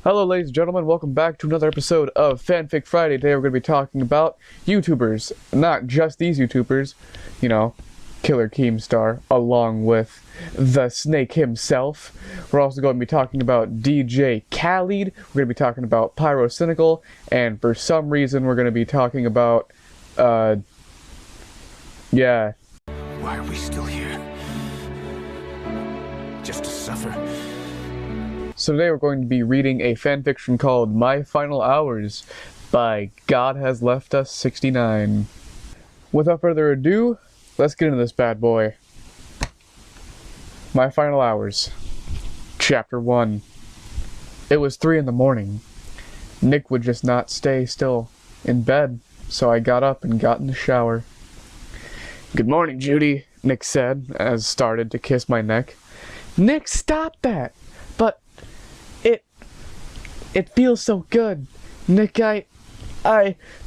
Hello ladies and gentlemen, welcome back to another episode of Fanfic Friday. Today we're going to be talking about YouTubers. Not just these YouTubers, you know, Killer Keemstar, along with the Snake himself. We're also going to be talking about DJ Khaled, we're going to be talking about Pyrocynical, and for some reason we're going to be talking about, yeah. Why are we still here? Just to suffer? So today we're going to be reading a fanfiction called My Final Hours by God Has Left Us 69. Without further ado, let's get into this bad boy. My Final Hours. Chapter 1. It was 3 in the morning. Nick would just not stay still in bed, so I got up and got in the shower. "Good morning, Judy," Nick said, as started to kiss my neck. "Nick, stop that! But it feels so good. Nick,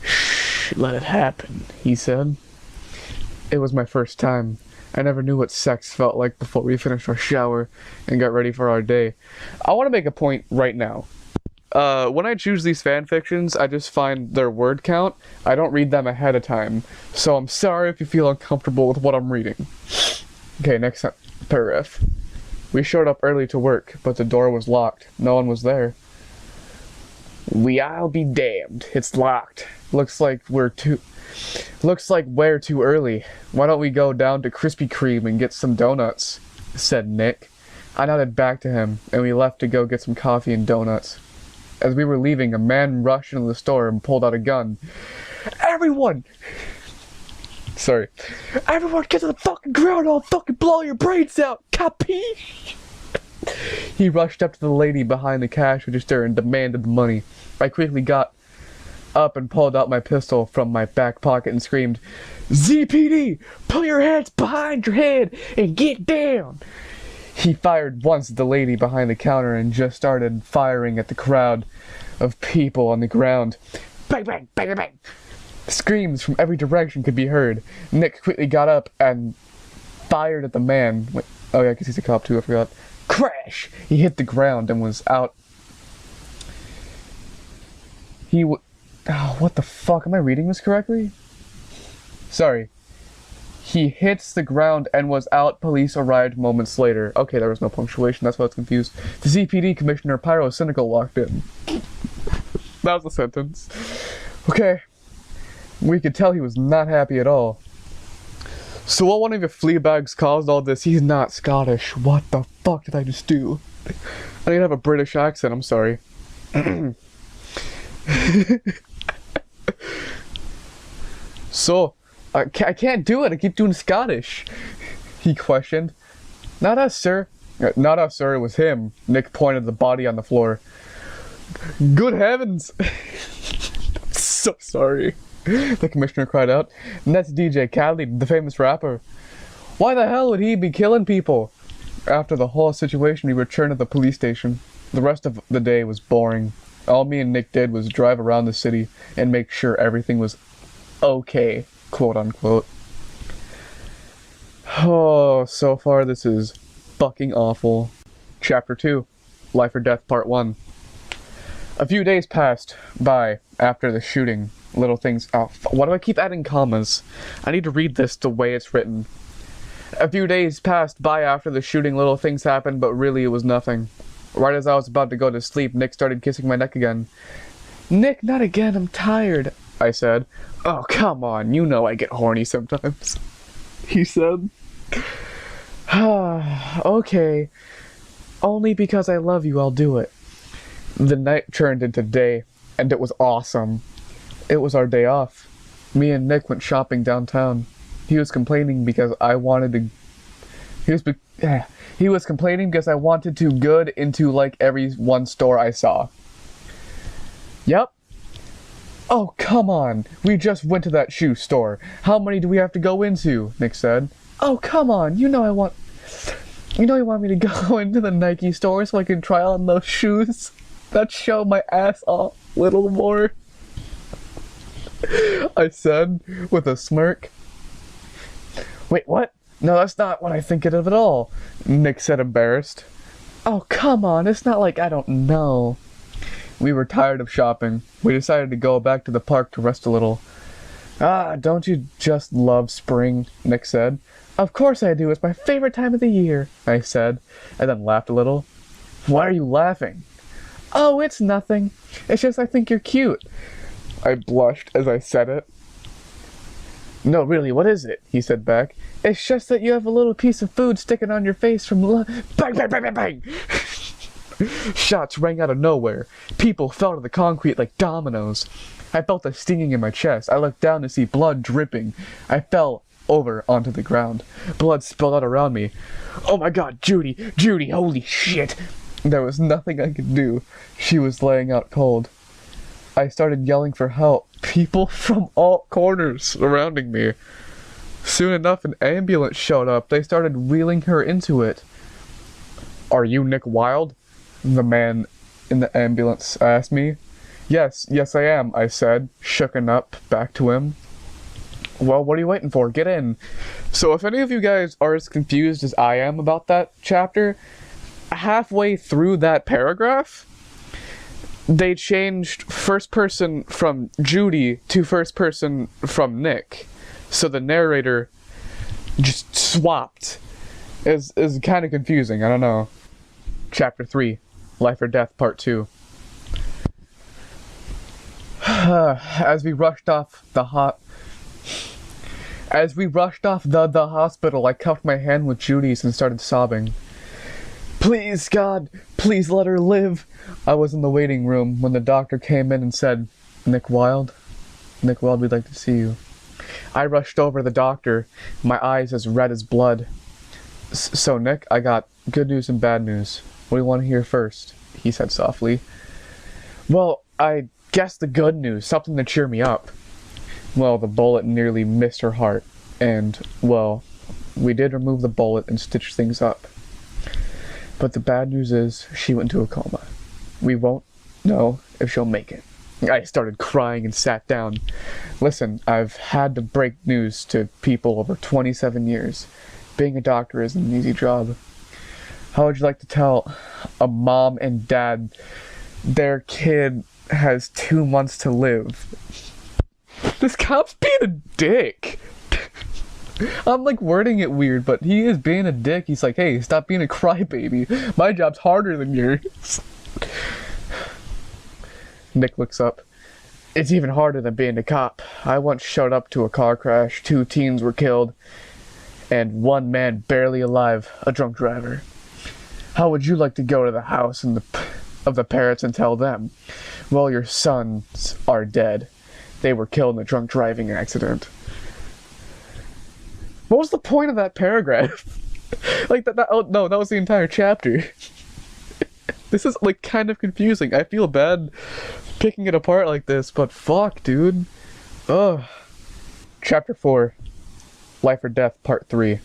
Shh, let it happen," he said. It was my first time. I never knew what sex felt like before we finished our shower and got ready for our day. I want to make a point right now. When I choose these fanfictions, I just find their word count. I don't read them ahead of time. So I'm sorry if you feel uncomfortable with what I'm reading. Okay, next paragraph. We showed up early to work, but the door was locked. No one was there. I'll be damned. It's locked. Looks like we're too early. Why don't we go down to Krispy Kreme and get some donuts?" said Nick. I nodded back to him, and we left to go get some coffee and donuts. As we were leaving, a man rushed into the store and pulled out a gun. Everyone get to the fucking ground or I'll fucking blow your brains out, capiche?" He rushed up to the lady behind the cash register and demanded the money. I quickly got up and pulled out my pistol from my back pocket and screamed, "ZPD, put your hands behind your head and get down!" He fired once at the lady behind the counter and just started firing at the crowd of people on the ground. Bang, bang, bang, bang, bang. Screams from every direction could be heard. Nick quickly got up and fired at the man. Wait, oh yeah, because he's a cop too, I forgot. Crash! He hit the ground and was out. Oh, what the fuck? Am I reading this correctly? Sorry. He hits the ground and was out. Police arrived moments later. Okay, there was no punctuation. That's why I was confused. The ZPD Commissioner Pyrocynical walked in. That was the sentence. Okay. We could tell he was not happy at all. "So what one of your flea bags caused all this? He's not Scottish. What the fuck did I just do? I need to have a British accent. I'm sorry." "So, I can't do it. I keep doing Scottish," he questioned. Not us, sir. Not us, sir. It was him." Nick pointed at the body on the floor. "Good heavens!" "So sorry," the commissioner cried out. "And that's DJ Khaled, the famous rapper. Why the hell would he be killing people?" After the whole situation, we returned to the police station. The rest of the day was boring. All me and Nick did was drive around the city and make sure everything was okay, quote unquote. Oh, so far this is fucking awful. Chapter 2, Life or Death Part 1. A few days passed by after the shooting. Little things. Oh, why do I keep adding commas? I need to read this the way it's written. A few days passed by after the shooting. Little things happened, but really it was nothing. Right as I was about to go to sleep, Nick started kissing my neck again. "Nick, not again. I'm tired," I said. "Oh, come on. You know I get horny sometimes," he said. "Okay. Only because I love you, I'll do it." The night turned into day, and it was awesome. It was our day off. Me and Nick went shopping downtown. He was complaining because I wanted to... He was complaining because I wanted to good into like every one store I saw. Yep. "Oh, come on. We just went to that shoe store. How many do we have to go into?" Nick said. "Oh, come on. You know you want me to go into the Nike store so I can try on those shoes that show my ass off a little more," I said with a smirk. "Wait, what? No, that's not what I think of at all," Nick said, embarrassed. "Oh, come on, it's not like I don't know." We were tired of shopping. We decided to go back to the park to rest a little. Ah, don't you just love spring? Nick said. Of course I do. It's my favorite time of the year, I said, and then laughed a little. Why are you laughing? Oh, it's nothing. It's just I think you're cute. I blushed as I said it. No, really, what is it? He said back. It's just that you have a little piece of food sticking on your face from bang, bang, bang, bang, bang! Shots rang out of nowhere. People fell to the concrete like dominoes. I felt a stinging in my chest. I looked down to see blood dripping. I fell over onto the ground. Blood spilled out around me. Oh my god, Judy! Judy, holy shit! There was nothing I could do. She was laying out cold. I started yelling for help. People from all corners surrounding me. Soon enough, an ambulance showed up. They started wheeling her into it. Are you Nick Wilde? The man in the ambulance asked me. Yes I am, I said, shooken up back to him. Well, what are you waiting for? Get in. So if any of you guys are as confused as I am about that chapter, halfway through that paragraph, they changed first person from Judy to first person from Nick. So the narrator just swapped. Is kind of confusing, I don't know. Chapter 3, Life or Death, Part 2. As we rushed off the hospital, I cupped my hand with Judy's and started sobbing. Please, God, please let her live. I was in the waiting room when the doctor came in and said, Nick Wilde, we'd like to see you. I rushed over to the doctor, my eyes as red as blood. So, Nick, I got good news and bad news. What do you want to hear first? He said softly. Well, I guess the good news, something to cheer me up. Well, the bullet nearly missed her heart, and, well, we did remove the bullet and stitch things up. But the bad news is, she went into a coma. We won't know if she'll make it. I started crying and sat down. Listen, I've had to break news to people over 27 years. Being a doctor isn't an easy job. How would you like to tell a mom and dad their kid has 2 months to live? This cop's being a dick. I'm like wording it weird, but he is being a dick. He's like, hey, stop being a crybaby. My job's harder than yours. Nick looks up. It's even harder than being a cop. I once showed up to a car crash. 2 teens were killed, and 1 man barely alive, a drunk driver. How would you like to go to the house of the parents and tell them, well, your sons are dead. They were killed in a drunk driving accident. What was the point of that paragraph? Like oh no, that was the entire chapter. This is like kind of confusing. I feel bad picking it apart like this, but fuck, dude. Ugh. Chapter 4, Life or Death, Part 3.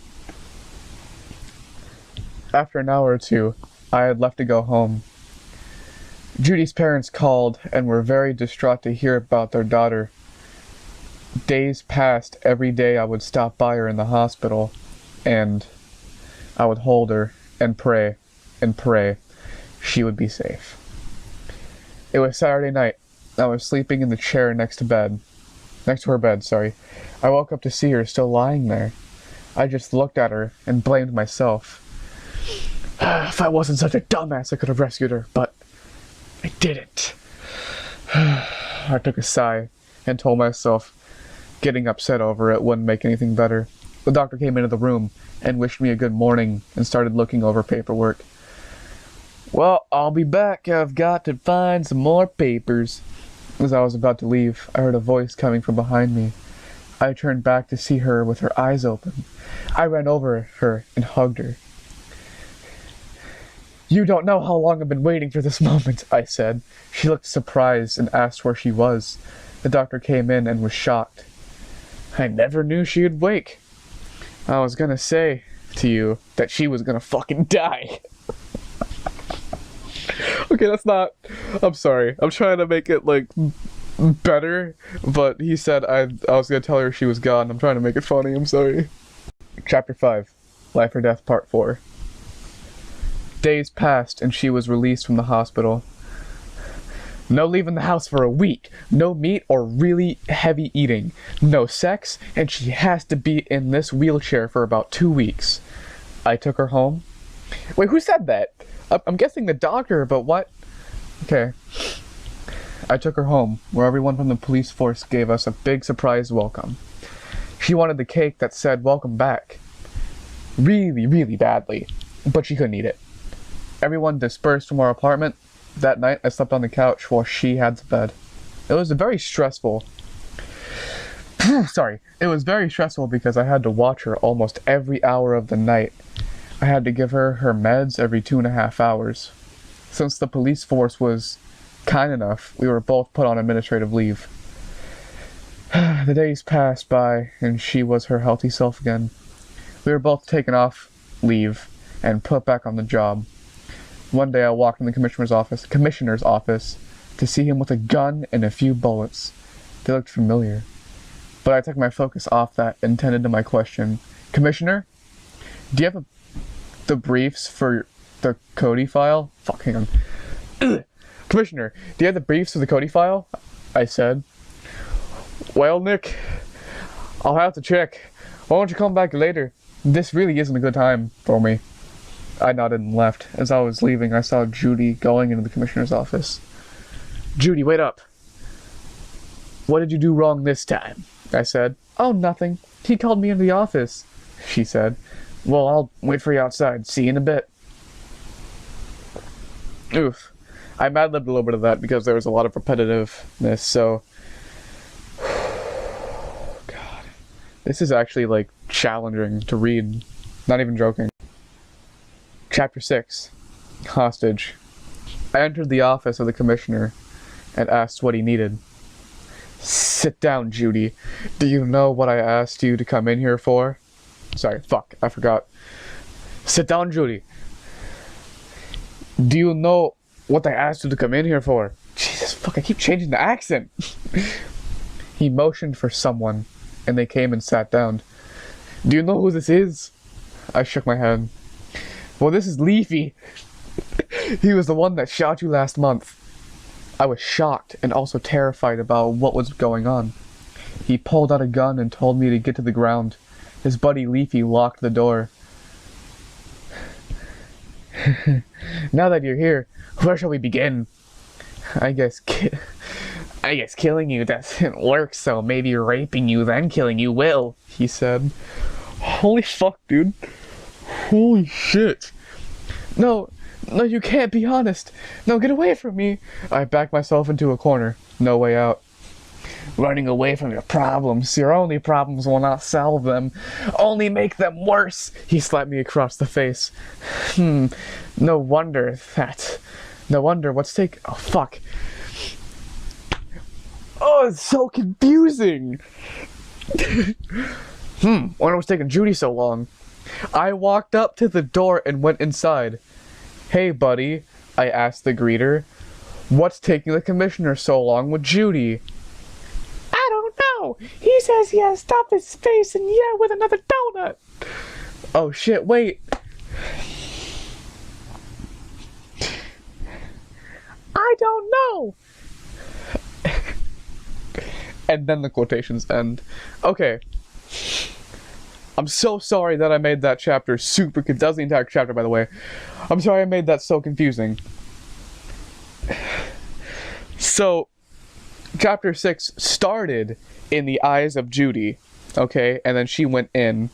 After an hour or two, I had left to go home. Judy's parents called and were very distraught to hear about their daughter. Days passed. Every day I would stop by her in the hospital, and I would hold her and pray she would be safe. It was Saturday night. I was sleeping in the chair next to her bed, sorry. I woke up to see her still lying there. I just looked at her and blamed myself. If I wasn't such a dumbass, I could have rescued her, but I didn't. I took a sigh and told myself getting upset over it wouldn't make anything better. The doctor came into the room and wished me a good morning and started looking over paperwork. Well, I'll be back. I've got to find some more papers. As I was about to leave, I heard a voice coming from behind me. I turned back to see her with her eyes open. I ran over her and hugged her. You don't know how long I've been waiting for this moment, I said. She looked surprised and asked where she was. The doctor came in and was shocked. I never knew she'd wake. I was gonna say to you that she was gonna fucking die. Okay, that's not... I'm sorry. I'm trying to make it, like, better, but he said I was gonna tell her she was gone. I'm trying to make it funny. I'm sorry. Chapter 5, Life or Death, Part 4. Days passed and she was released from the hospital. No leaving the house for a week. No meat or really heavy eating. No sex, and she has to be in this wheelchair for about 2 weeks. I took her home. Wait, who said that? I'm guessing the doctor, but what? Okay. I took her home, where everyone from the police force gave us a big surprise welcome. She wanted the cake that said welcome back. Really, really badly, but she couldn't eat it. Everyone dispersed from our apartment. That night, I slept on the couch while she had the bed. It was very stressful. It was very stressful because I had to watch her almost every hour of the night. I had to give her her meds every 2.5 hours. Since the police force was kind enough, we were both put on administrative leave. The days passed by, and she was her healthy self again. We were both taken off leave and put back on the job. One day I walked in the commissioner's office to see him with a gun and a few bullets. They looked familiar. But I took my focus off that and tended to my question. Commissioner, do you have the briefs for the Cody file? Fuck, hang on. Commissioner, do you have the briefs for the Cody file? I said. Well, Nick, I'll have to check. Why don't you come back later? This really isn't a good time for me. I nodded and left. As I was leaving, I saw Judy going into the commissioner's office. Judy, wait up. What did you do wrong this time? I said. Oh, nothing. He called me into the office, she said. Well, I'll wait for you outside. See you in a bit. Oof. I mad-libbed a little bit of that because there was a lot of repetitiveness, so... God. This is actually, like, challenging to read. Not even joking. Chapter 6. Hostage. I entered the office of the commissioner and asked what he needed. Sit down, Judy. Do you know what I asked you to come in here for? Sorry, fuck, I forgot. Sit down, Judy. Do you know what I asked you to come in here for? Jesus, fuck, I keep changing the accent. He motioned for someone, and they came and sat down. Do you know who this is? I shook my head. Well, this is Leafy. He was the one that shot you last month. I was shocked and also terrified about what was going on. He pulled out a gun and told me to get to the ground. His buddy Leafy locked the door. Now that you're here, where shall we begin? I guess killing you doesn't work, so maybe raping you then killing you will, he said. Holy fuck, dude. Holy shit. No, you can't be honest. No, get away from me. I backed myself into a corner. No way out. Running away from your problems. Your only problems will not solve them. Only make them worse. He slapped me across the face. No wonder what's taking... Oh, fuck. Oh, it's so confusing. Wonder what's taking Judy so long. I walked up to the door and went inside. Hey, buddy, I asked the greeter. What's taking the commissioner so long with Judy? I don't know. He says he has stuff in his face and yeah, with another donut. Oh shit, wait. I don't know. And then the quotations end. Okay. I'm so sorry that I made that chapter super... That was the entire chapter, by the way. I'm sorry I made that so confusing. So, chapter 6 started in the eyes of Judy, okay? And then she went in.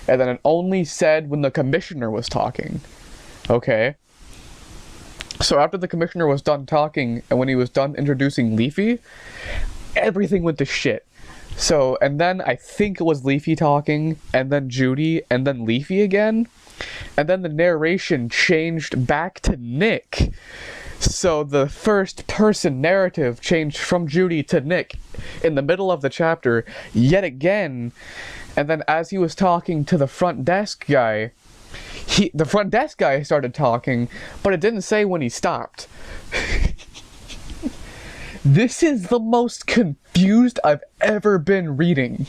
And then it only said when the commissioner was talking, okay? So after the commissioner was done talking, and when he was done introducing Leafy, everything went to shit. So, and then I think it was Leafy talking, and then Judy, and then Leafy again. And then the narration changed back to Nick. So the first person narrative changed from Judy to Nick in the middle of the chapter yet again. And then as he was talking to the front desk guy, the front desk guy started talking, but it didn't say when he stopped. This is the most confused I've ever been reading.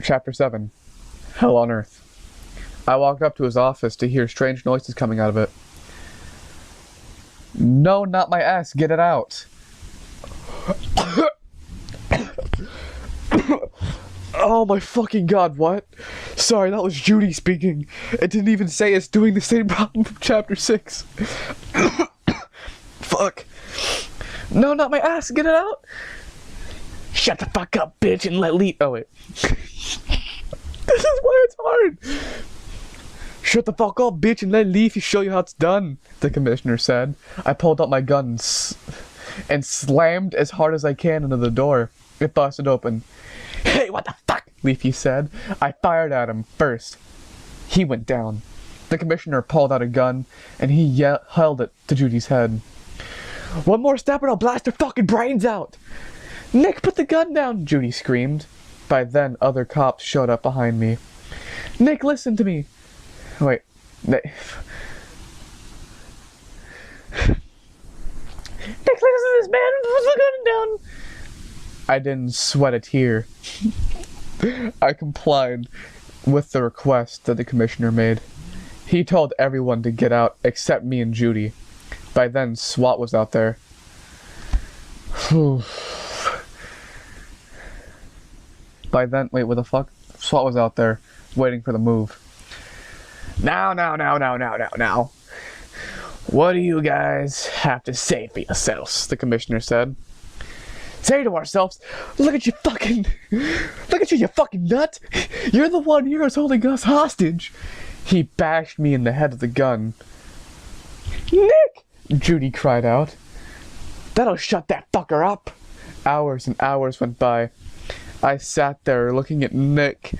Chapter 7. Hell on Earth. I walked up to his office to hear strange noises coming out of it. No, not my ass, get it out. Oh my fucking god, what? Sorry, that was Judy speaking. It didn't even say it's doing the same problem from chapter 6. Fuck. No, not my ass, get it out! Shut the fuck up, bitch, and let leave. Oh, wait. This is why it's hard! Shut the fuck up, bitch, and let Leafy show you how it's done, the commissioner said. I pulled out my guns and slammed as hard as I can into the door. It busted open. Hey, what the fuck? Leafy said. I fired at him first. He went down. The commissioner pulled out a gun and he held it to Judy's head. One more step and I'll blast your fucking brains out! Nick, put the gun down! Judy screamed. By then, other cops showed up behind me. Nick, listen to me! Wait. Nick, listen to this man! Put the gun down! I didn't sweat a tear. I complied with the request that the commissioner made. He told everyone to get out except me and Judy. By then, SWAT was out there. By then, wait, what the fuck? SWAT was out there, waiting for the move. Now. What do you guys have to say for yourselves? The commissioner said. Say to ourselves, look at you, you fucking nut! You're the one here who's holding us hostage! He bashed me in the head with the gun. Nick! Judy cried out. That'll shut that fucker up! Hours and hours went by. I sat there looking at Nick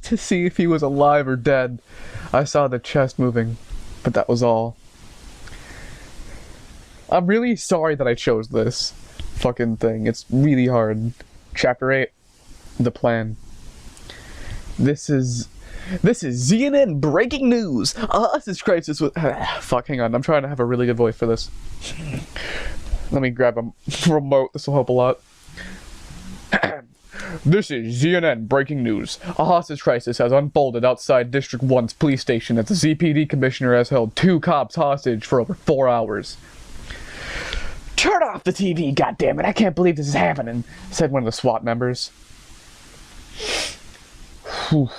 to see if he was alive or dead. I saw the chest moving, but that was all. I'm really sorry that I chose this fucking thing. It's really hard. Chapter 8. The plan. This is CNN breaking news. Hostage crisis with... Fuck, hang on. I'm trying to have a really good voice for this. Let me grab a remote. This will help a lot. This is CNN breaking news. A hostage crisis has unfolded outside District 1's police station as the ZPD commissioner has held 2 cops hostage for over 4 hours. Turn off the TV, goddammit! I can't believe this is happening, said one of the SWAT members. Whew.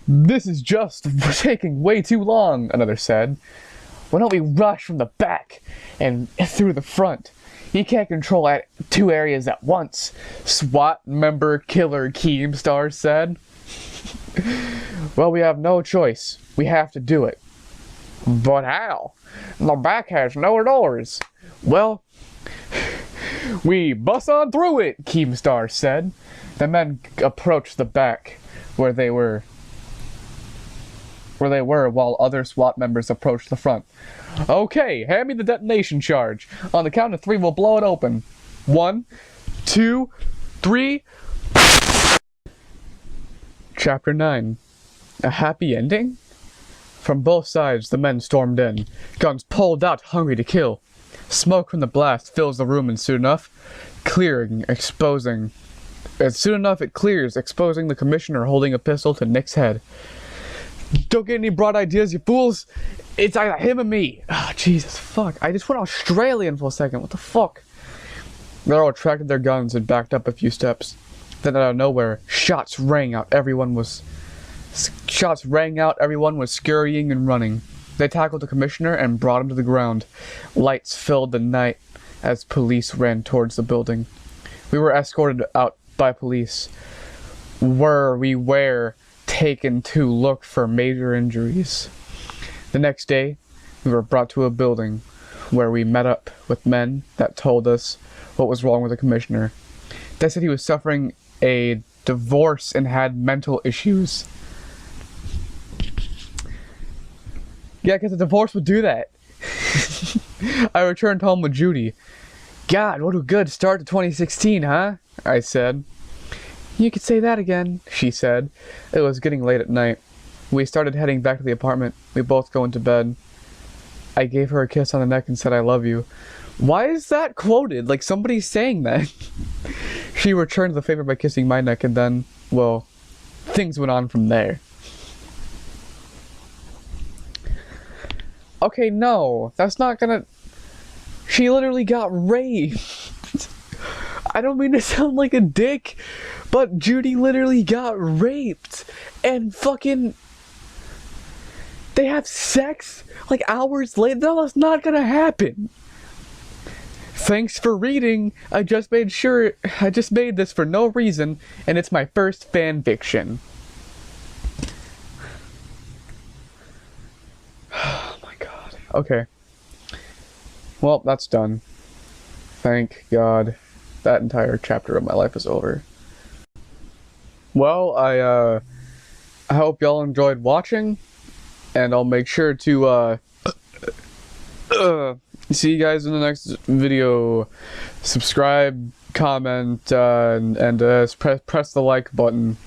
This is just taking way too long, another said. Why don't we rush from the back and through the front? You can't control 2 areas at once, SWAT member Killer Keemstar said. Well, we have no choice. We have to do it. But how? The back has no doors. Well, we bust on through it, Keemstar said. The men approached the back where they were while other SWAT members approached the front. Okay, hand me the detonation charge. On the count of 3, we'll blow it open. 1, 2, 3. Chapter 9. A happy ending? From both sides, the men stormed in, guns pulled out, hungry to kill. Smoke from the blast fills the room, and soon enough, it clears, exposing the commissioner holding a pistol to Nick's head. Don't get any broad ideas, you fools! It's either him or me! Ah, oh, Jesus, fuck. I just went Australian for a second, what the fuck? They all retracted their guns and backed up a few steps. Then out of nowhere, shots rang out, everyone was scurrying and running. They tackled the commissioner and brought him to the ground. Lights filled the night as police ran towards the building. We were escorted out by police, where we were taken to look for major injuries. The next day, we were brought to a building where we met up with men that told us what was wrong with the commissioner. They said he was suffering a divorce and had mental issues. Yeah, because a divorce would do that. I returned home with Judy. God, what a good start to 2016, huh? I said. You could say that again, she said. It was getting late at night. We started heading back to the apartment. We both go into bed. I gave her a kiss on the neck and said I love you. Why is that quoted? Like somebody's saying that. She returned the favor by kissing my neck and then, well, things went on from there. Okay, no. That's not gonna... She literally got raped. I don't mean to sound like a dick, but Judy literally got raped. And fucking... they have sex like hours later. No, that's not gonna happen. Thanks for reading. I just made this for no reason, and it's my first fanfiction. Oh my god. Okay. Well, that's done. Thank God. That entire chapter of my life is over. Well, I hope y'all enjoyed watching, and I'll make sure to see you guys in the next video. Subscribe, comment, and press the like button.